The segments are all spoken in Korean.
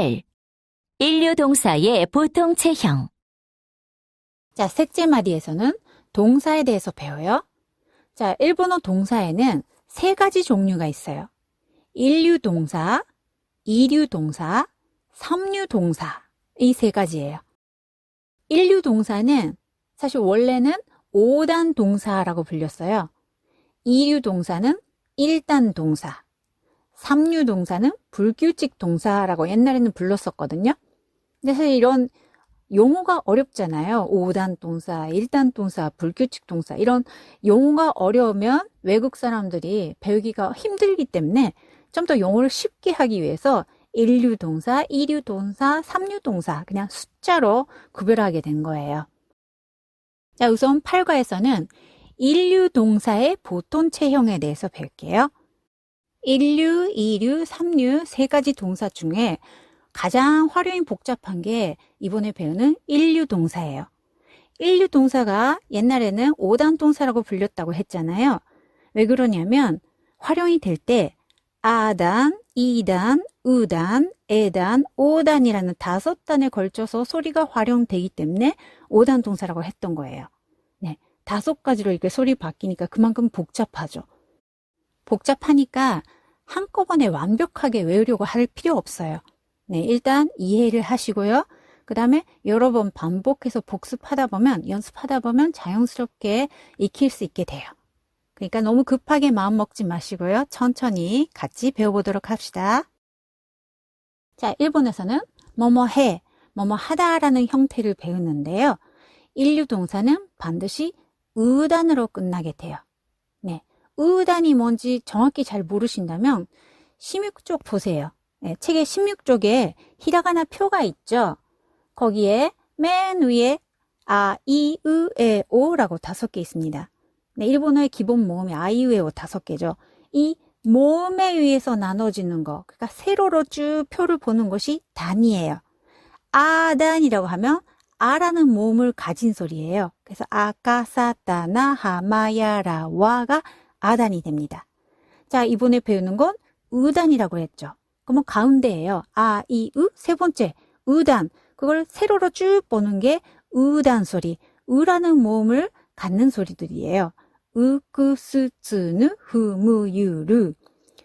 8. 일류 동사의 보통 체형. 자, 셋째 마디에서는 동사에 대해서 배워요. 자, 일본어 동사에는 세 가지 종류가 있어요. 일류 동사, 이류 동사, 삼류 동사, 이 세 가지예요. 일류 동사는 사실 원래는 5단 동사라고 불렸어요. 이류 동사는 1단 동사, 삼류 동사는 불규칙 동사라고 옛날에는 불렀었거든요. 근데 사실 이런 용어가 어렵잖아요. 5단 동사, 1단 동사, 불규칙 동사, 이런 용어가 어려우면 외국 사람들이 배우기가 힘들기 때문에 좀 더 용어를 쉽게 하기 위해서 일류 동사, 이류 동사, 삼류 동사 그냥 숫자로 구별하게 된 거예요. 자, 우선 8과에서는 일류 동사의 보통 체형에 대해서 배울게요. 일류, 이류, 삼류 세 가지 동사 중에 가장 활용이 복잡한 게 이번에 배우는 일류 동사예요. 일류 동사가 옛날에는 5단 동사라고 불렸다고 했잖아요. 왜 그러냐면 활용이 될 때 아단, 이단, 우단, 에단, 오단이라는 5단에 걸쳐서 소리가 활용되기 때문에 5단 동사라고 했던 거예요. 네, 5가지로 이렇게 소리 바뀌니까 그만큼 복잡하죠. 복잡하니까 한꺼번에 완벽하게 외우려고 할 필요 없어요. 네, 일단 이해를 하시고요. 그 다음에 여러 번 반복해서 복습하다 보면, 연습하다 보면 자연스럽게 익힐 수 있게 돼요. 그러니까 너무 급하게 마음 먹지 마시고요. 천천히 같이 배워보도록 합시다. 자, 일본에서는 뭐뭐 해, 뭐뭐 하다라는 형태를 배우는데요. 일류 동사는 반드시 우단으로 끝나게 돼요. 네, 우단이 뭔지 정확히 잘 모르신다면 16쪽 보세요. 네, 책의 16쪽에 히라가나 표가 있죠. 거기에 맨 위에 아, 이, 으, 에, 오라고 5개 있습니다. 네, 일본어의 기본 모음이 아, 이, 으, 에, 오 5개죠. 이 모음에 의해서 나눠지는 거, 그러니까 세로로 쭉 표를 보는 것이 단이에요. 아단이라고 하면 아라는 모음을 가진 소리예요. 그래서 아까사타나 하마야라 와가 아단이 됩니다. 자, 이번에 배우는 건 우단이라고 했죠. 그러면 가운데예요. 아, 이, 으, 세 번째 우단, 그걸 세로로 쭉 보는 게 우단 소리, 으라는 모음을 갖는 소리들이에요. 으끄스츠느 흐무유르.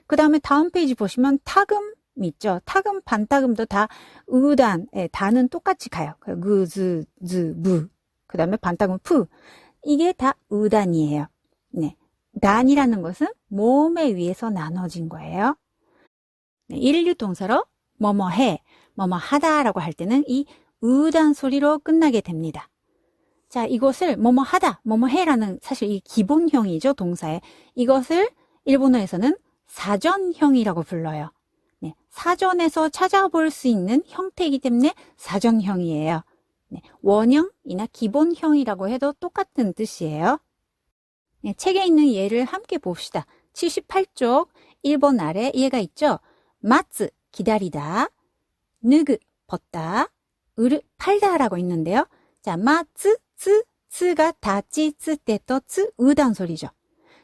그 다음에 다음 페이지 보시면 타금 있죠. 타금, 반타금도 다 우단, 다는 똑같이 가요. 그즈, 즈, 무. 그 다음에 반타금 푸. 이게 다 우단이에요. 네, 단이라는 것은 모음에 의해서 나눠진 거예요. 네, 일류 동사로 뭐뭐 해, 뭐뭐 하다라고 할 때는 이 우단 소리로 끝나게 됩니다. 자, 이것을 뭐뭐 하다, 뭐뭐 해라는 사실 이 기본형이죠, 동사에. 이것을 일본어에서는 사전형이라고 불러요. 네, 사전에서 찾아볼 수 있는 형태이기 때문에 사전형이에요. 네, 원형이나 기본형이라고 해도 똑같은 뜻이에요. 네, 책에 있는 예를 함께 봅시다. 78쪽 1번 아래 예가 있죠. 마츠, 기다리다, 느그, 벗다, 으르, 팔다라고 있는데요. 자, 마츠, 츠가 다치, 츠테토, 츠, 우단 소리죠.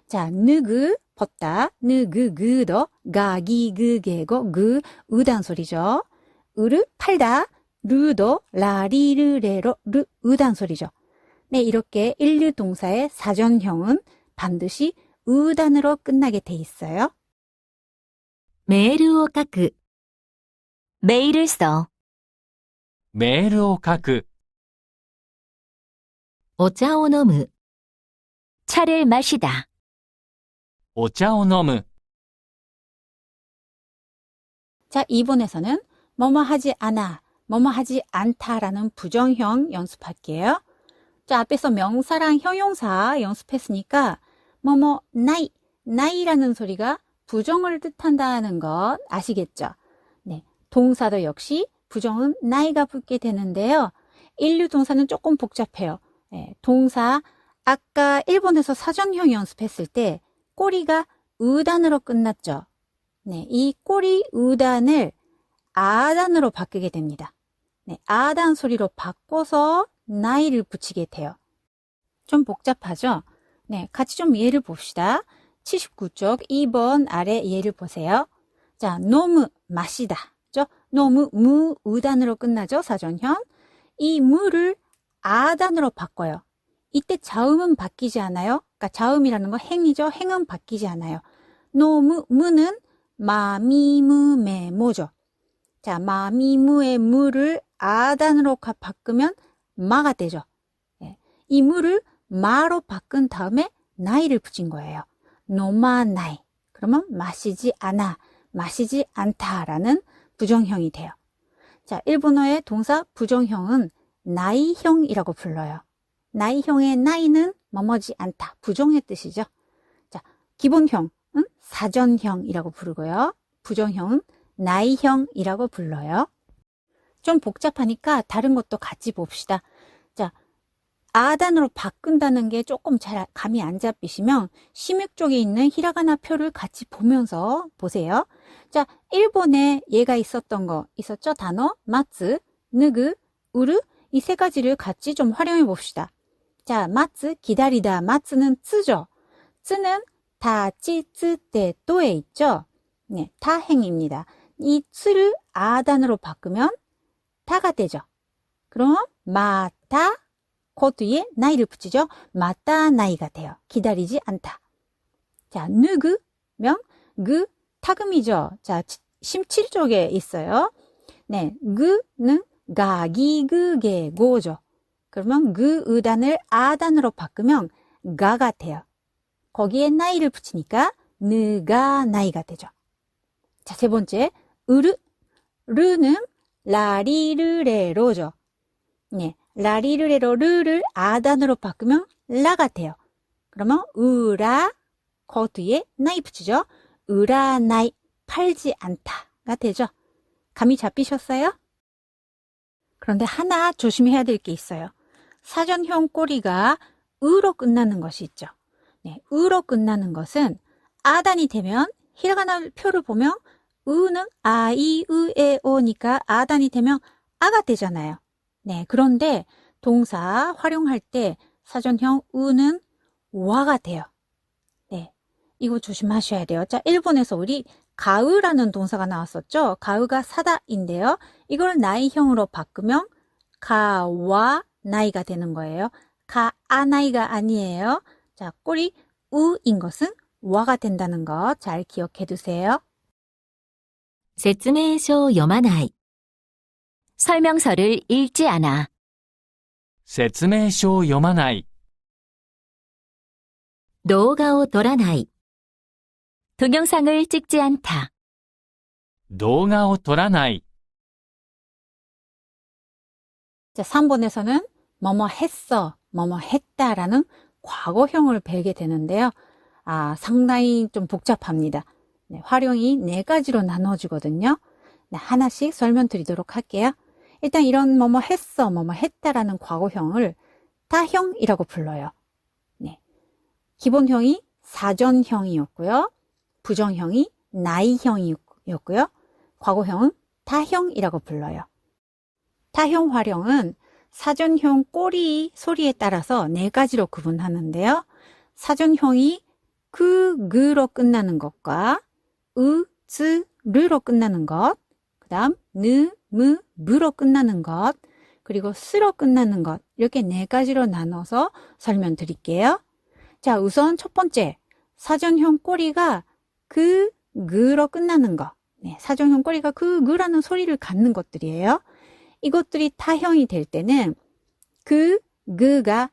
자, 느그, 벗다, 느그, 그도, 가기, 그게고, 그, 우단 소리죠. 으르, 팔다, 르도, 라리르레로, 르, 우단 소리죠. 네, 이렇게 일류 동사의 사전형은 반드시 우단으로 끝나게 돼 있어요. 메일을 書く. 메일을 써. メールを書く、 お茶を飲む. 차를 마시다. お茶を飲む、 자, 2번에서는 뭐뭐 하지 않아, 뭐뭐 하지 않다라는 부정형 연습할게요. 자, 앞에서 명사랑 형용사 연습했으니까 뭐뭐 나이, 나이라는 소리가 부정을 뜻한다는 것 아시겠죠? 네, 동사도 역시 부정은 나이가 붙게 되는데요. 일류 동사는 조금 복잡해요. 네, 동사 아까 일본에서 사전형 연습했을 때 꼬리가 우단으로 끝났죠. 네, 이 꼬리 우단을 아단으로 바꾸게 됩니다. 네, 아단 소리로 바꿔서 나이를 붙이게 돼요. 좀 복잡하죠? 네, 같이 좀 예를 봅시다. 79쪽 2번 아래 예를 보세요. 자, 노무, 마시다. 너무 무, 우단으로 끝나죠, 사전형. 이 무를 아단으로 바꿔요. 이때 자음은 바뀌지 않아요. 그러니까 자음이라는 거 행이죠. 행은 바뀌지 않아요. 너무 무는 마미무메 모죠. 자, 마미무의 무를 아단으로 바꾸면 마가 되죠. 예. 이 무를 마로 바꾼 다음에 나이를 붙인 거예요. 노마 나이. 그러면 마시지 않아, 마시지 않다라는 부정형이 돼요. 자, 일본어의 동사 부정형은 나이형이라고 불러요. 나이형의 나이는 뭐뭐지 않다, 부정의 뜻이죠. 자, 기본형은 사전형이라고 부르고요. 부정형은 나이형이라고 불러요. 좀 복잡하니까 다른 것도 같이 봅시다. 자, 아단으로 바꾼다는 게 조금 잘 감이 안 잡히시면 심육 쪽에 있는 히라가나 표를 같이 보면서 보세요. 자, 일본에 얘가 있었던 거 있었죠? 단어 마츠, 느그, 우르 이 세 가지를 같이 좀 활용해 봅시다. 자, 마츠, 기다리다. 마츠는 츠죠. 츠는 다치, 츠, 때, 또에 있죠? 네, 타행입니다. 이 츠를 아단으로 바꾸면 타가 되죠. 그럼 마타, 그 뒤에 나이를 붙이죠. 마타 나이가 돼요. 기다리지 않다. 자, 느그면 그 타금이죠. 자, 17쪽에 있어요. 네, 그는 가기그게 고죠. 그러면 그 의단을 아단으로 바꾸면 가가 돼요. 거기에 나이를 붙이니까 느가 나이가 되죠. 자, 세 번째, 으르. 르는 라리르레로죠. 네, 라리르레로 르를 아단으로 바꾸면 라가 돼요. 그러면 으라, 그 뒤에 나이 붙이죠. 으라 나이, 팔지 않다가 되죠. 감이 잡히셨어요? 그런데 하나 조심해야 될 게 있어요. 사전형 꼬리가 으로 끝나는 것이 있죠. 네, 으로 끝나는 것은 아단이 되면 히라가나 표를 보면 으는 아, 이, 으, 에, 오니까 아단이 되면 아가 되잖아요. 네, 그런데 동사 활용할 때 사전형 으는 와가 돼요. 네, 이거 조심하셔야 돼요. 자, 일본에서 우리 가으라는 동사가 나왔었죠. 가으가 사다인데요. 이걸 나이형으로 바꾸면 가와 나이가 되는 거예요. 가아 나이가 아니에요. 자, 꼬리 우인 것은 와가 된다는 거 잘 기억해 두세요. 説明書を読まない. 설명서를 읽지 않아. 説明書を読まない。動画を撮らない. 동영상을 찍지 않다. 動画を撮らない。 자, 3번에서는 뭐뭐 했어, 뭐뭐 했다라는 과거형을 배우게 되는데요. 아, 상당히 좀 복잡합니다. 네, 활용이 4가지로 나눠지거든요. 네, 하나씩 설명드리도록 할게요. 일단 이런 뭐뭐 했어, 뭐뭐 했다라는 과거형을 타형이라고 불러요. 네, 기본형이 사전형이었고요. 부정형이 나이형이었고요. 과거형은 타형이라고 불러요. 타형 활용은 사전형 꼬리 소리에 따라서 4가지로 구분하는데요. 사전형이 그로 끝나는 것과 즈, 르로 끝나는 것, 그 다음 무로 끝나는 것, 그리고 스로 끝나는 것, 이렇게 4가지로 나눠서 설명드릴게요. 자, 우선 첫 번째, 사전형 꼬리가 그로 끝나는 것. 네, 사전형 꼬리가 그라는 소리를 갖는 것들이에요. 이것들이 타형이 될 때는 그가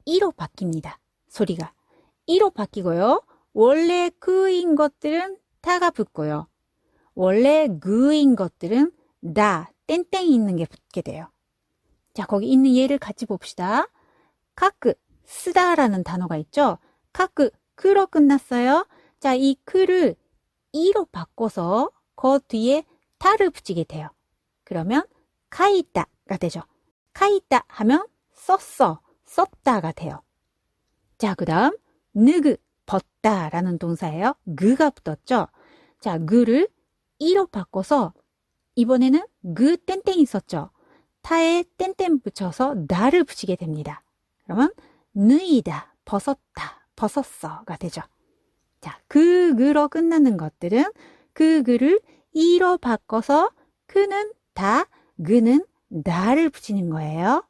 이로 바뀝니다. 소리가. 이로 바뀌고요. 원래 그인 것들은 타가 붙고요. 원래 그인 것들은 다, 땡땡이 있는 게 붙게 돼요. 자, 거기 있는 예를 같이 봅시다. 카크, 쓰다라는 단어가 있죠. 카크, 크로 끝났어요. 자, 이 크를 이로 바꿔서 그 뒤에 타를 붙이게 돼요. 그러면 카이다가 되죠. 카이다 하면 썼어, 썼다가 돼요. 자, 그 다음 느그, 벗다라는 동사예요. 그가 붙었죠. 자, 그를 이로 바꿔서 이번에는 그 땡땡이 썼죠. 타에 땡땡 붙여서 나를 붙이게 됩니다. 그러면 느이다, 벗었다, 벗었어가 되죠. 자, 그로 끝나는 것들은 그를 이로 바꿔서 그는 다, 그는 나를 붙이는 거예요.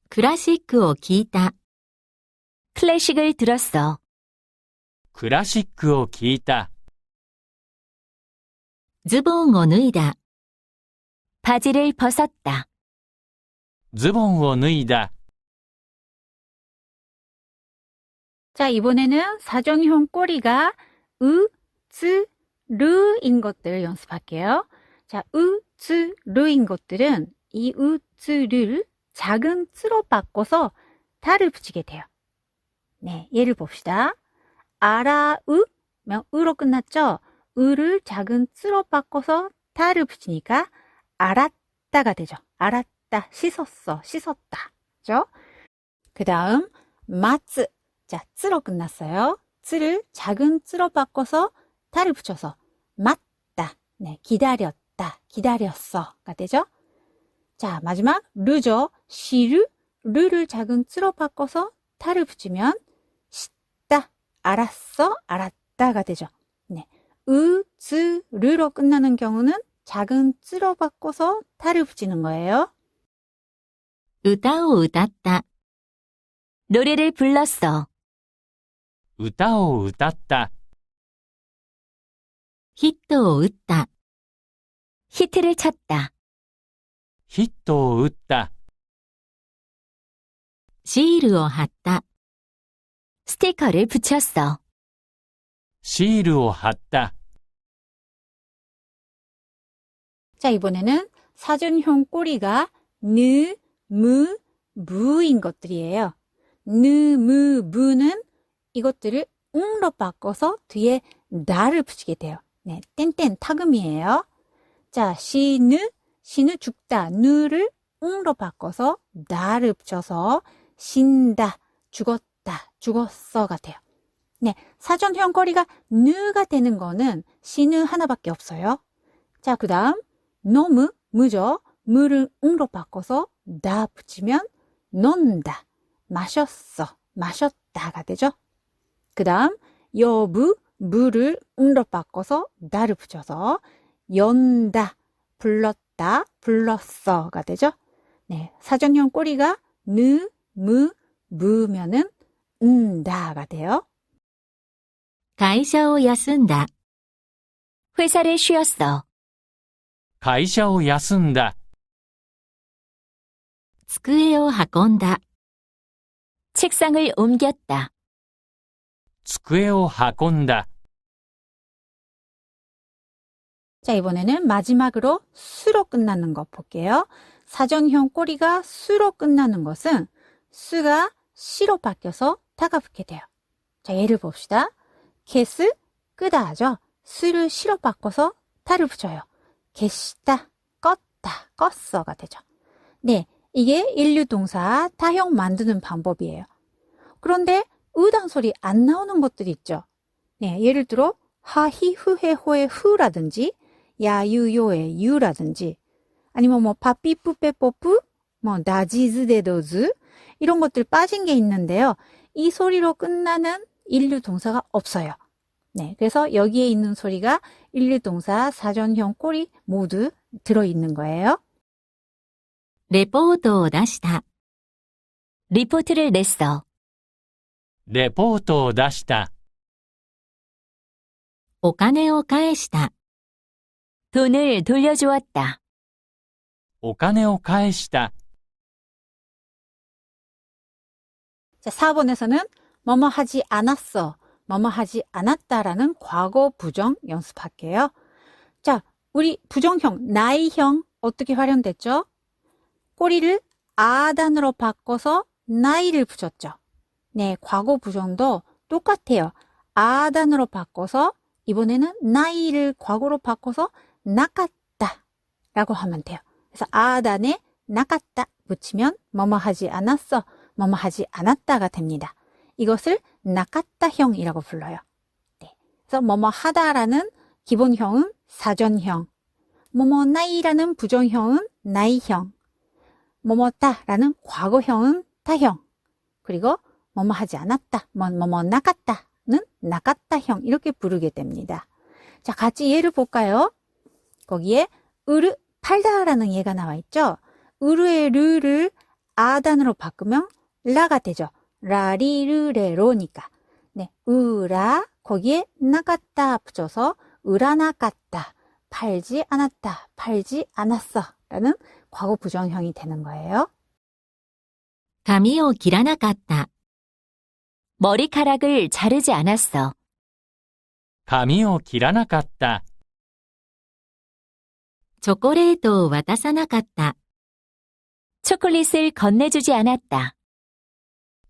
クラシックを聞いた。 클래식을 들었어. クラシックを聞いた。ズボンを脱いだ。 바지를 벗었다. ズボンを脱いだ。 자, 이번에는 사전형 꼬리가 으, 쯔, 르인 것들을 연습할게요. 자, 으, 쯔, 르인 것들은 이 으, 쯔, 르를 작은 쯔로 바꿔서 다를 붙이게 돼요. 네, 예를 봅시다. 알아으면 으로 끝났죠? 으를 작은 쯔로 바꿔서 다를 붙이니까 알았다가 되죠. 알았다, 씻었어, 씻었다. 그죠? 그 다음 마츠. 자, 쯔로 끝났어요. 쯔를 작은 쯔로 바꿔서 다를 붙여서 맞다, 네, 기다렸다, 기다렸어가 되죠. 자, 마지막 르죠. 시르, 르를 작은 쯔로 바꿔서 다를 붙이면 씻다, 알았어, 알았다가 되죠. 네, 으, 쯔, 르로 끝나는 경우는 작은 쯔로 바꿔서 다를 붙이는 거예요. 歌を歌った。 노래를 불렀어. 歌を歌った。 ヒットを打った。 히트를 쳤다. ヒットを打った。 シールを貼った。 스티커를 붙였어. シールを貼った。 자, 이번에는 사전형 꼬리가 느, 무, 무인 것들이에요. 느, 무, 무는 이것들을 웅로 바꿔서 뒤에 나를 붙이게 돼요. 네, 땡땡 타금이에요. 자, 시느, 시는 죽다, 느를 웅로 바꿔서 나를 붙여서 신다, 죽었다, 죽었어가 돼요. 네, 사전형 꼬리가 느가 되는 거는 시느 하나밖에 없어요. 자, 그 다음 너무, 무죠. 무를 웅로 바꿔서 나 붙이면 논다, 마셨어, 마셨다가 되죠. 그 다음 여부, 무를 웅로 바꿔서 나를 붙여서 연다, 불렀다, 불렀어가 되죠. 네, 사전형 꼬리가 느, 무, 무면은 다가 돼요. 会社を休んだ。 회사를 쉬었어. 会社を休んだ。 机を運んだ。 책상을 옮겼다. 机を運んだ。 자, 이번에는 마지막으로 수로 끝나는 거 볼게요. 사전형 꼬리가 수로 끝나는 것은 수가 시로 바뀌어서 다가 붙게 돼요. 자, 예를 봅시다. 개스, 끄다 하죠. 수를 시로 바꿔서 다를 붙여요. 개시다, 껐다, 껐어가 되죠. 네, 이게 일류동사 타형 만드는 방법이에요. 그런데 의단 소리 안 나오는 것들이 있죠. 네, 예를 들어 하히, 후해, 호의 후라든지 야유요의 유라든지 아니면 뭐 파삐, 뿌빼, 뽀뿌, 뭐 나지즈, 데도즈 이런 것들 빠진 게 있는데요. 이 소리로 끝나는 일류동사가 없어요. 네, 그래서 여기에 있는 소리가 일류동사 사전형 꼬리 모두 들어있는 거예요. レポートを出した。 리포트를 냈어. レポートを出した。 お金を返した。 돈을 돌려주었다. お金を返した。 자, 4번에서는 뭐뭐 하지 않았어, 뭐뭐 하지 않았다라는 과거 부정 연습할게요. 자, 우리 부정형, 나이형 어떻게 활용됐죠? 꼬리를 아단으로 바꿔서 나이를 붙였죠. 네, 과거 부정도 똑같아요. 아단으로 바꿔서 이번에는 나이를 과거로 바꿔서 나갔다 라고 하면 돼요. 그래서 아단에 나갔다 붙이면 뭐뭐 하지 않았어, 뭐뭐 하지 않았다가 됩니다. 이것을 나갔다형이라고 불러요. 네. 그래서 뭐뭐 하다라는 기본형은 사전형, 뭐뭐 나이라는 부정형은 나이형, 뭐뭐다라는 과거형은 타형, 그리고 뭐뭐 하지 않았다, 뭐뭐 나갔다는 나갔다형 이렇게 부르게 됩니다. 자, 같이 예를 볼까요? 거기에 으르, 팔다라는 예가 나와 있죠? 으르의 르를 아단으로 바꾸면 라가 되죠. 라리르레로니까. 네, 으라, 거기에 나갔다 붙여서 으라나갔다. 팔지 않았다. 팔지 않았어. 라는 과거 부정형이 되는 거예요. 髪を切らなかった. 머리카락을 자르지 않았어. 髪を切らなかった。 チョコレートを渡さなかった. 초콜릿을 건네주지 않았다.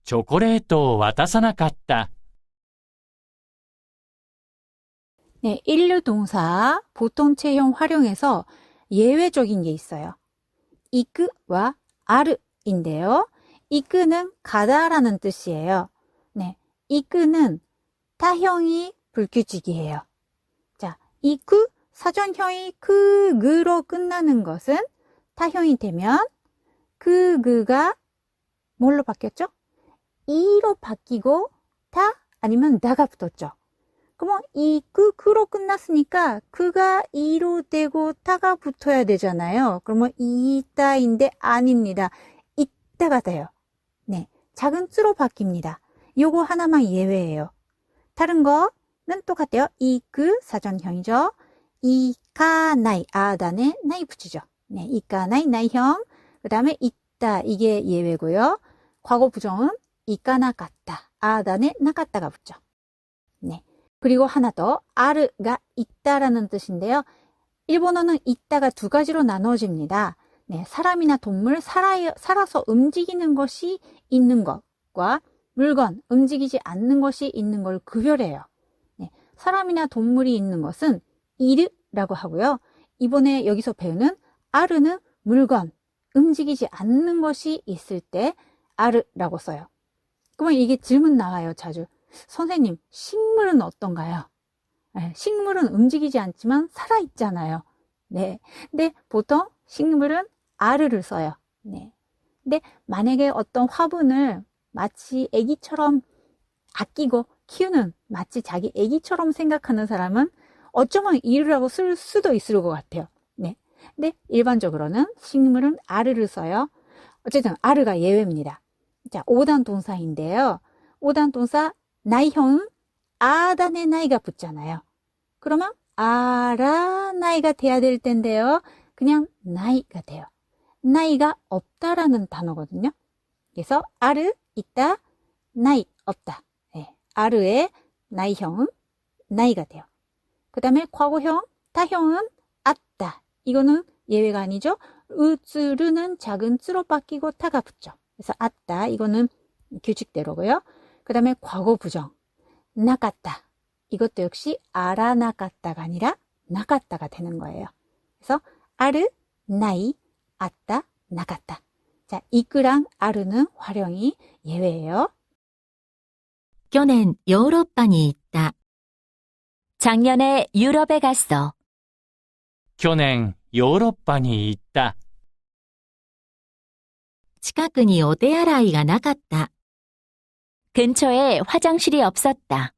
チョコレートを渡さなかった。 네, 일류 동사 보통체형 활용해서 예외적인 게 있어요. 이끄와 아르인데요. 이끄는 가다라는 뜻이에요. 네, 이끄는 타형이 불규칙이에요. 자, 이끄 사전형이 그로 끝나는 것은 타형이 되면 그가 뭘로 바뀌었죠? 이로 바뀌고 다 아니면 나가 붙었죠. 그러면 그로 끝났으니까 그가 이로 되고 타가 붙어야 되잖아요. 그러면 이따인데 아닙니다. 이따가 돼요. 네, 작은 쯔로 바뀝니다. 요거 하나만 예외예요. 다른 거는 똑같아요. 사전형이죠. 이카나이, 아단에 나이 붙이죠. 네, 이카나이, 나이형. 그 다음에 있다, 이게 예외고요. 과거 부정은 이까나갔다, 아단에 나갔다가 붙죠. 네. 그리고 하나 더, 아르가 있다라는 뜻인데요. 일본어는 있다가 두 가지로 나눠집니다. 네, 사람이나 동물, 살아서 움직이는 것이 있는 것과 물건, 움직이지 않는 것이 있는 걸 구별해요. 네, 사람이나 동물이 있는 것은 이르라고 하고요. 이번에 여기서 배우는 아르는 물건, 움직이지 않는 것이 있을 때 아르라고 써요. 그러면 이게 질문 나와요, 자주. 선생님, 식물은 어떤가요? 네, 식물은 움직이지 않지만 살아있잖아요. 네. 근데 보통 식물은 아르를 써요. 네. 근데 만약에 어떤 화분을 마치 아기처럼 아끼고 키우는, 마치 자기 아기처럼 생각하는 사람은 어쩌면 이르라고 쓸 수도 있을 것 같아요. 네. 근데 일반적으로는 식물은 아르를 써요. 어쨌든 아르가 예외입니다. 자, 5단 동사인데요. 5단 동사 나이형은 아단의 나이가 붙잖아요. 그러면 아라 나이가 돼야 될 텐데요. 그냥 나이가 돼요. 나이가 없다라는 단어거든요. 그래서 아르 있다, 나이 없다. 네, 아르의 나이형은 나이가 돼요. 그 다음에 과거형, 타형은 아따. 이거는 예외가 아니죠. 으쯔르는 작은 쯔로 바뀌고 타가 붙죠. 그래서 아따. 이거는 규칙대로고요. 그 다음에 과거 부정. 나갔다. 이것도 역시 아라 나갔다가 아니라 나갔다가 되는 거예요. 그래서 아르, 나이, 아따, 나갔다. 자, 이끄랑 아르는 활용이 예외예요. 去年ヨーロッパに行った. 작년에 유럽에 갔어. 去年ヨーロッパに行った。 近くにお手洗いがなかった. 근처에 화장실이 없었다.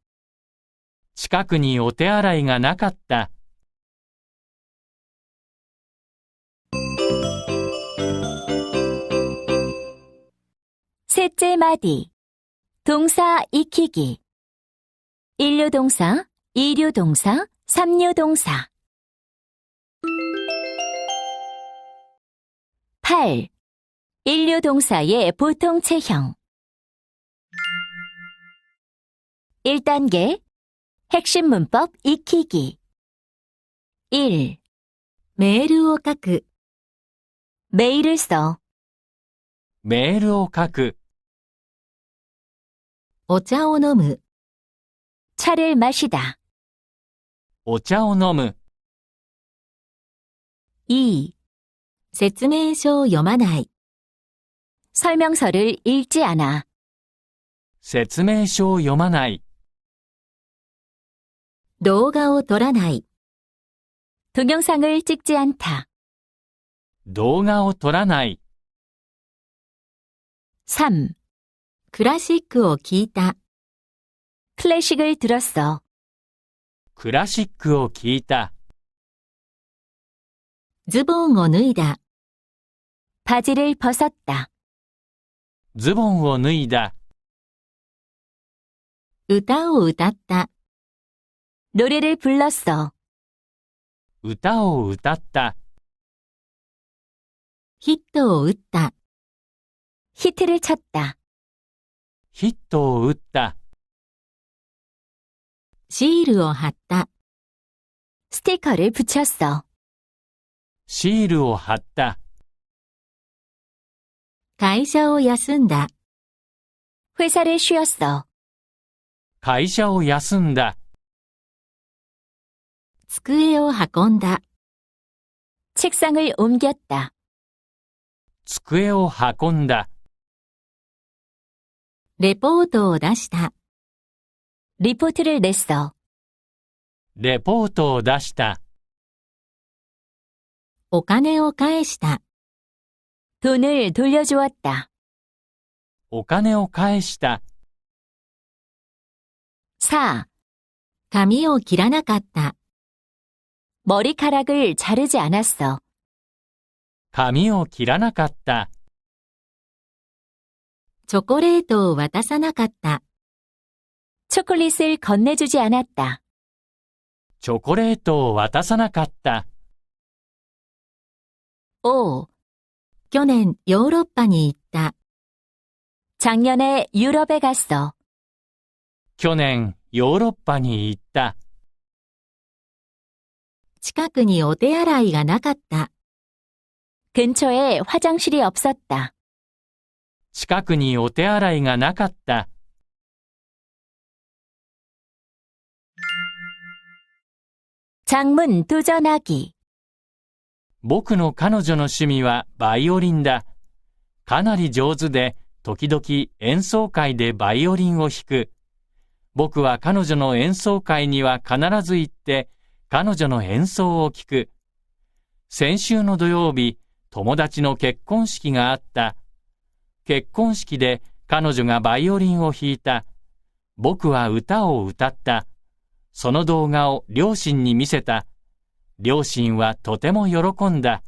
近くにお手洗いがなかった。 셋째 마디. 동사 익히기. 1류 동사, 2류 동사, 3류 동사. 8. 1류 동사의 보통체형. 1단계. 핵심 문법 익히기. 1. メールを書く. 메일을 써. メールを書く。 お茶を飲む. 차를 마시다. お茶を飲む。 2. 説明書を読まない. 설명서를 읽지 않아. 説明書を読まない。 動画を撮らない. 동영상을 찍지 않다. 動画を撮らない。 3. クラシックを聞いた. 클래식을 들었어. クラシックを聞いた。ズボンを脱いだ。바지를 벗었다. ズボンを脱いだ。歌を歌った. 노래를 불렀어. 歌を歌った。ヒットを打った. 히트를 쳤다. ヒットを打った。シールを貼った. 스티커를 붙였어. シールを貼った。会社を休んだ. 회사를 쉬었어. 会社を休んだ。机を運んだ. 책상을 옮겼다. 机を運んだ。レポートを出した. 리포트를 냈어. レポートを出した。お金を返した. 돈을 돌려주었다. お金を返した。4. 髪を切らなかった. 머리카락을 자르지 않았어. 髪を切らなかった。チョコレートを渡さなかった. 초콜릿을 건네주지 않았다. チョコレートを渡さなかった。5. 去年ヨーロッパに行った. 작년에 유럽에 갔어. 去年ヨーロッパに行った。近くにお手洗いがなかった. 근처에 화장실이 없었다. 近くにお手洗いがなかった。장문 도전하기. 僕の彼女の趣味はバイオリンだ。かなり上手で、時々演奏会でバイオリンを弾く。僕は彼女の演奏会には必ず行って、彼女の演奏を聴く。先週の土曜日、友達の結婚式があった。結婚式で彼女がバイオリンを弾いた。僕は歌を歌った。その動画を両親に見せた。両親はとても喜んだ。